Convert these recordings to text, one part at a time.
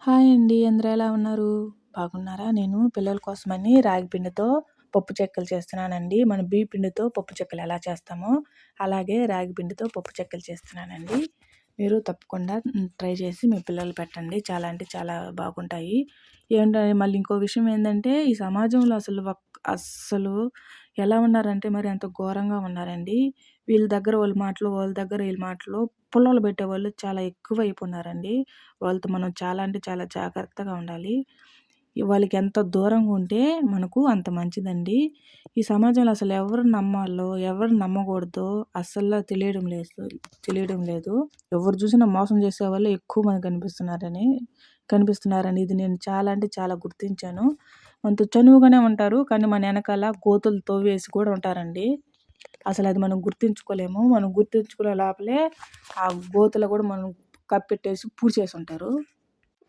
Hi అండి. అందరూ ఎలా ఉన్నారు? బాగున్నారా? నేను పిల్లల కోసమని రాగి పిండితో పప్పు చెక్కలు చేస్తున్నానండి. మన బియ్య పిండితో పప్పు చెక్కలు ఎలా చేస్తామో, అలాగే రాగి పిండితో పప్పు చెక్కలు చేస్తున్నానండి. మీరు తప్పకుండా ట్రై చేసి మీ పిల్లలు పెట్టండి. చాలా అంటే చాలా బాగుంటాయి. మళ్ళీ ఇంకో విషయం ఏందంటే, ఈ సమాజంలో అస్సలు ఎలా ఉన్నారంటే మరి అంత ఘోరంగా ఉన్నారండి. వీళ్ళ దగ్గర వాళ్ళ మాటలు, వాళ్ళ దగ్గర వీళ్ళ మాటలు, పుల్లలు పెట్టేవాళ్ళు చాలా ఎక్కువైపోయినారండి. వాళ్ళతో మనం చాలా అంటే చాలా జాగ్రత్తగా ఉండాలి. వాళ్ళకి ఎంత దూరంగా ఉంటే మనకు అంత మంచిదండి. ఈ సమాజంలో అసలు ఎవరిని నమ్మాలో, ఎవరిని నమ్మకూడదో అస్సలు తెలియడం లేదు. ఎవరు చూసినా మోసం చేసేవాళ్ళే ఎక్కువ మంది కనిపిస్తున్నారండి. ఇది నేను చాలా అంటే చాలా గుర్తించాను. మనతో చనువుగానే ఉంటారు. కానీ మన వెనకాల గోతులు తవ్వేసి కూడా ఉంటారండి. అసలు అది మనం గుర్తించుకోలేము. మనం గుర్తించుకునే లోపలే ఆ గోతులో కూడా మనం కప్పెట్టేసి పూడ్చేసి ఉంటారు.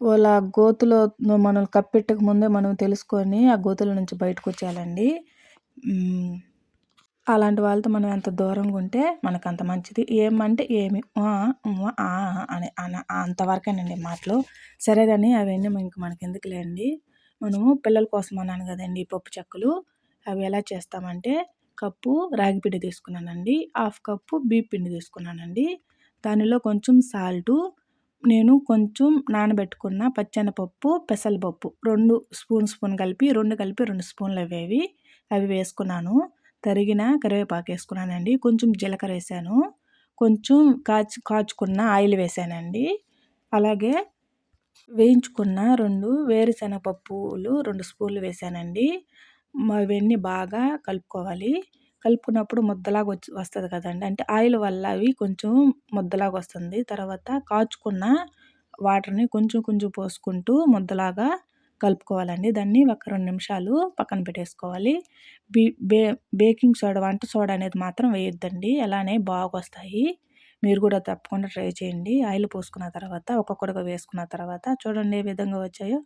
వాళ్ళ గోతులో మనల్ని కప్పెట్టక ముందే మనం తెలుసుకొని ఆ గోతుల నుంచి బయటకొచ్చేయాలండి. అలాంటి వాళ్ళతో మనం ఎంత దూరంగా ఉంటే మనకంత మంచిది. ఏమంటే ఏమి ఆ! ఆ! అని అంతవరకేనండి మాటలు. సరే గాని అవన్నీ ఇంక మనకెందుకులేండి. మనము పిల్లల కోసం అన్నాను కదండీ పప్పు చెక్కలు. అవి ఎలా చేస్తామంటే కప్పు రాగి పిండి తీసుకున్నానండి. హాఫ్ కప్పు బియ్య పిండి తీసుకున్నానండి. దానిలో కొంచెం సాల్టు, నేను కొంచెం నానబెట్టుకున్న పచ్చెనపప్పు, పెసరపప్పు 2 స్పూన్ కలిపి 2 స్పూన్లు అవి వేసుకున్నాను. తరిగిన కరివేపాకు వేసుకున్నానండి. కొంచెం జీలకర్ర వేసాను. కొంచెం కాచుకున్న ఆయిల్ వేసానండి. అలాగే వేయించుకున్న 2 వేరుశనగ పప్పులు 2 స్పూన్లు వేసానండి. అవన్నీ బాగా కలుపుకోవాలి. కలుపుకున్నప్పుడు ముద్దలాగా వస్తది కదండీ! అంటే ఆయిల్ వల్ల అవి కొంచెం ముద్దలాగా వస్తుంది. తర్వాత కాచుకున్న వాటర్‌ని కొంచెం కొంచెం పోసుకుంటూ ముద్దలాగా కలుపుకోవాలండి. దాన్ని ఒక 2 నిమిషాలు పక్కన పెట్టేసుకోవాలి. బి బే బేకింగ్ సోడా, వంట సోడా అనేది మాత్రం వేయొద్దండి. అలానే బాగొస్తాయి. మీరు కూడా తప్పకుండా ట్రై చేయండి. ఆయిల్ పోసుకున్న తర్వాత ఒక్కొక్కటిగా వేసుకున్న తర్వాత చూడండి ఏ విధంగా వచ్చాయో.